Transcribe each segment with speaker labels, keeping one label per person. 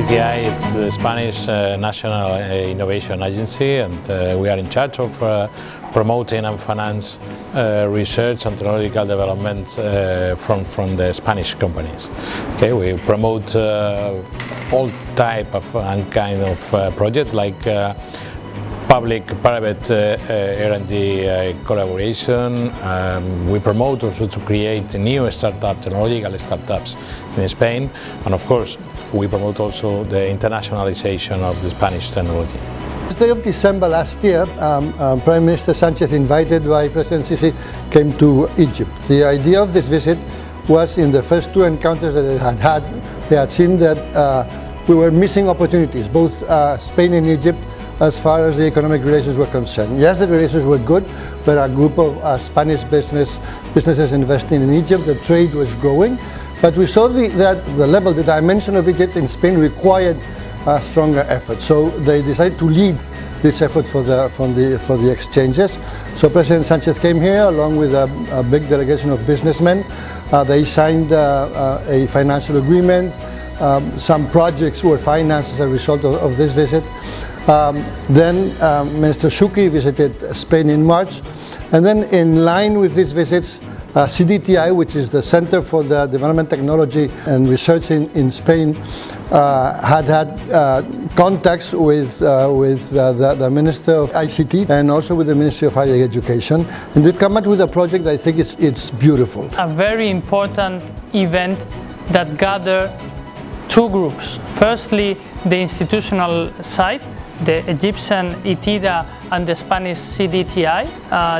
Speaker 1: CPTI, it's the Spanish National Innovation Agency, and we are in charge of promoting and finance research and technological development from the Spanish companies. Okay, we promote all type of and kind of projects like public-private R&D collaboration. We promote also to create new startups, technological startups in Spain, and of course we promote also the internationalization of the Spanish technology.
Speaker 2: On the day of December last year, Prime Minister Sanchez, invited by President Sisi, came to Egypt. The idea of this visit was, in the first two encounters that they had seen that we were missing opportunities, both Spain and Egypt, as far as the economic relations were concerned. Yes, the relations were good, but a group of Spanish businesses investing in Egypt, the trade was growing, but we saw that the level, the dimension of Egypt in Spain required a stronger effort. So they decided to lead this effort for the exchanges. So President Sanchez came here along with a big delegation of businessmen. They signed a financial agreement. Some projects were financed as a result of this visit. Then Minister Shukri visited Spain in March, and then in line with these visits, CPTI, which is the Center for the Development Technology and Research in Spain, had contacts with the Minister of ICT and also with the Ministry of Higher Education, and they've come up with a project that I think it's beautiful.
Speaker 3: A very important event that gathered two groups. Firstly, the institutional side, the Egyptian iteda and the Spanish CPTI.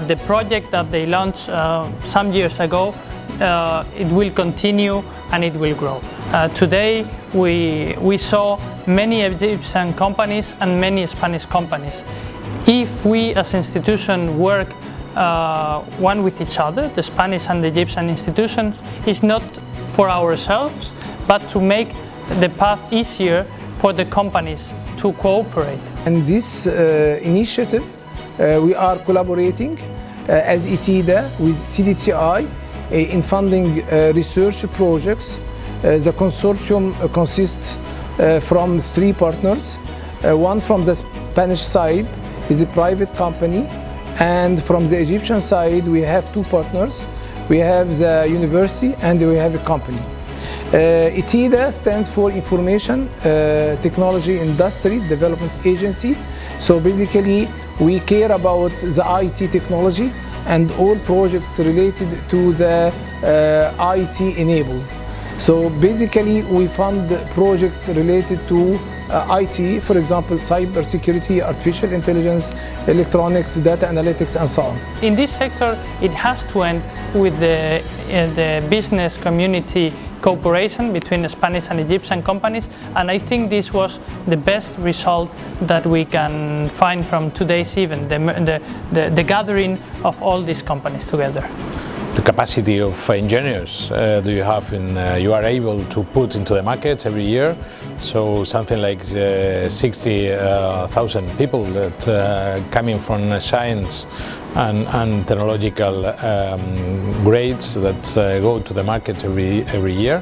Speaker 3: The project that they launched some years ago, it will continue and it will grow. Today we saw many Egyptian companies and many Spanish companies. If we as institutions work one with each other, the Spanish and the Egyptian institutions, it's not for ourselves, but to make the path easier for the companies to cooperate.
Speaker 4: And this initiative, we are collaborating as iteda with CPTI in funding research projects. The consortium consists from three partners. One from the Spanish side is a private company, and from the Egyptian side we have two partners. We have the university and we have a company. iteda stands for Information Technology Industry Development Agency. So basically we care about the IT technology and all projects related to the IT enabled. So basically we fund projects related to IT, for example, cyber security, artificial intelligence, electronics, data analytics, and so on.
Speaker 3: In this sector, it has to end with the business community cooperation between the Spanish and Egyptian companies, and I think this was the best result that we can find from today's event, the gathering of all these companies together.
Speaker 1: The capacity of engineers you are able to put into the market every year, so something like 60,000 people that coming from science and technological grades that go to the market every year.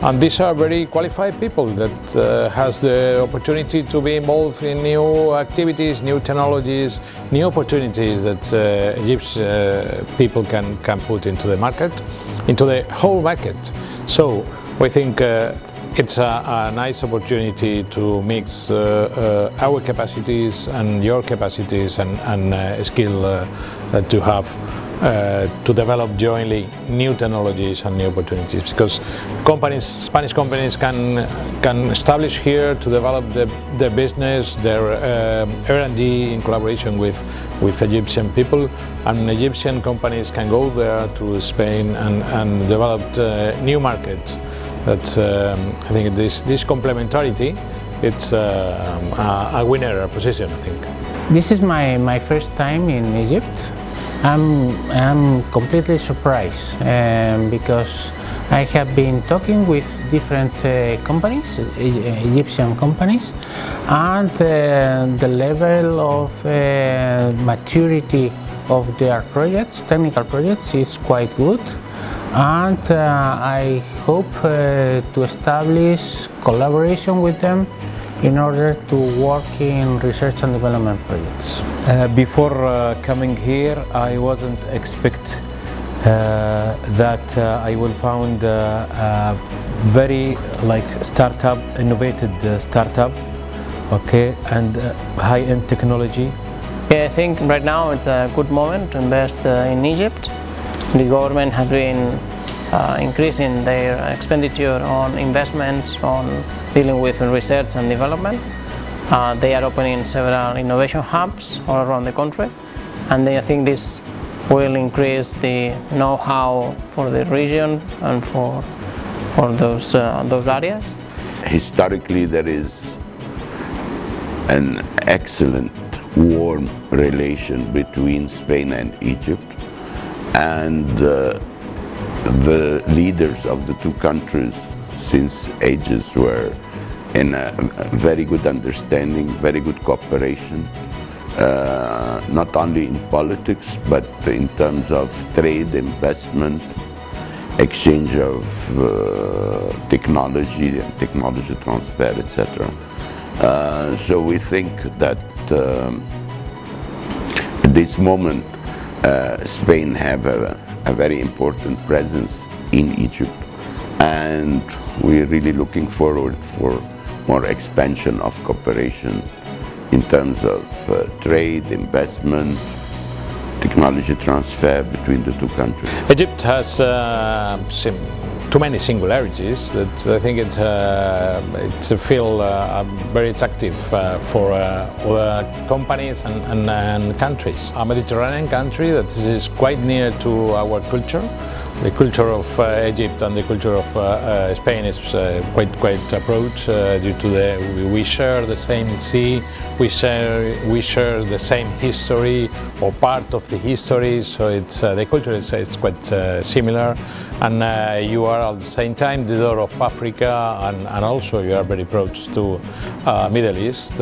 Speaker 1: And these are very qualified people that has the opportunity to be involved in new activities, new technologies, new opportunities that Egyptian people can put into the market, into the whole market. So we think it's a nice opportunity to mix our capacities and your capacities and skill that you have to develop jointly new technologies and new opportunities, because Spanish companies can establish here to develop their business, their R&D in collaboration with Egyptian people, and Egyptian companies can go there to Spain and develop new markets. But I think this complementarity, it's a winner position, I think.
Speaker 5: This is my first time in Egypt. I'm completely surprised because I have been talking with different companies, Egyptian companies, and the level of maturity of their projects, technical projects, is quite good. and I hope to establish collaboration with them in order to work in research and development projects.
Speaker 6: Before coming here, I wasn't expect that I will found a very startup, innovative startup, okay, and high-end technology.
Speaker 7: I think right now it's a good moment to invest in Egypt. The government has been increasing their expenditure on investments on dealing with research and development. They are opening several innovation hubs all around the country, and I think this will increase the know-how for the region and for those areas.
Speaker 8: Historically, there is an excellent warm relation between Spain and Egypt, and the leaders of the two countries since ages were in a very good understanding, very good cooperation, not only in politics but in terms of trade, investment, exchange of technology and technology transfer, etc. So we think that at this moment Spain have a very important presence in Egypt, and we're really looking forward for more expansion of cooperation in terms of trade, investment, technology transfer between the two countries.
Speaker 1: Egypt has too many singularities that I think it's a field very attractive for other companies and countries. A Mediterranean country that is quite near to our culture. The culture of Egypt and the culture of Spain is quite approach due to we share the same sea, we share the same history or part of the history, so it's the culture is quite similar, and you are at the same time the door of Africa, and also you are very close to Middle East.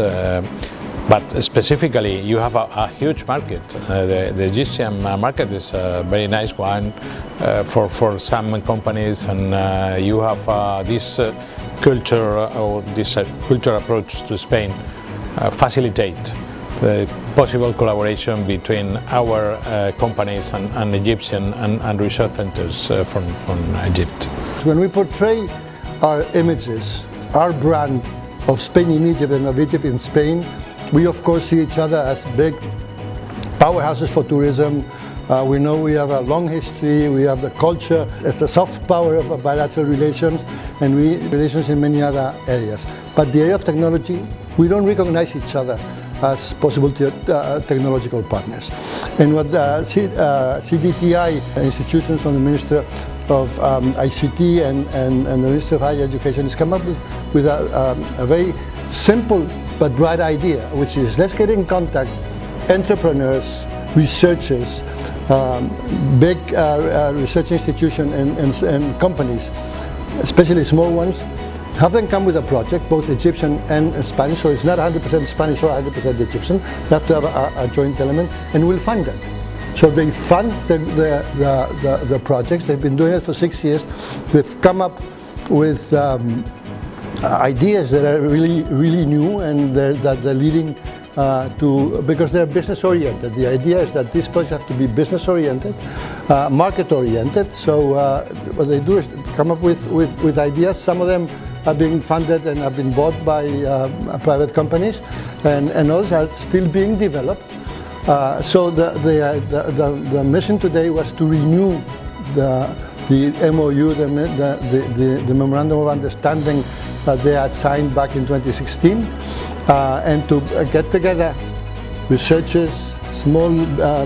Speaker 1: But specifically, you have a huge market. The Egyptian market is a very nice one for some companies, and you have this culture or this cultural approach to Spain facilitate the possible collaboration between our companies and Egyptian and research centers from Egypt.
Speaker 2: When we portray our images, our brand of Spain in Egypt and of Egypt in Spain, we of course see each other as big powerhouses for tourism. We know we have a long history, we have the culture, it's a soft power of bilateral relations, and relations in many other areas. But the area of technology, we don't recognize each other as possible technological partners. And what CPTI institutions from the Minister of ICT and the Minister of Higher Education has come up with a very simple but bright idea, which is let's get in contact entrepreneurs, researchers, big research institutions and companies, especially small ones, have them come with a project, both Egyptian and Spanish, so it's not 100% Spanish or 100% Egyptian. They have to have a joint element, and we'll fund that. So they fund the projects. They've been doing it for 6 years. They've come up with ideas that are really new, and that they're leading because they're business oriented. The idea is that these projects have to be business oriented, market oriented. So what they do is come up with ideas. Some of them are being funded and have been bought by private companies, and others are still being developed. So the mission today was to renew the MOU, the Memorandum of Understanding that they had signed back in 2016, and to get together researchers, small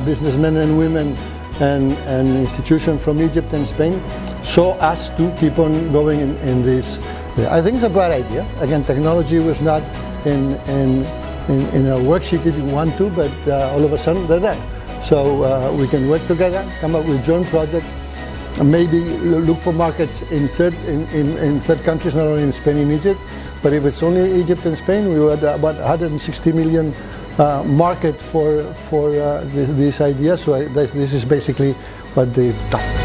Speaker 2: businessmen and women, and institutions from Egypt and Spain, so as to keep on going in this. I think it's a bright idea. Again, technology was not in a worksheet if you want to, but all of a sudden they're there. So we can work together, come up with joint projects, maybe look for markets in third countries, not only in Spain and Egypt, but if it's only Egypt and Spain, we had about 160 million market for this idea. So this is basically what they've done.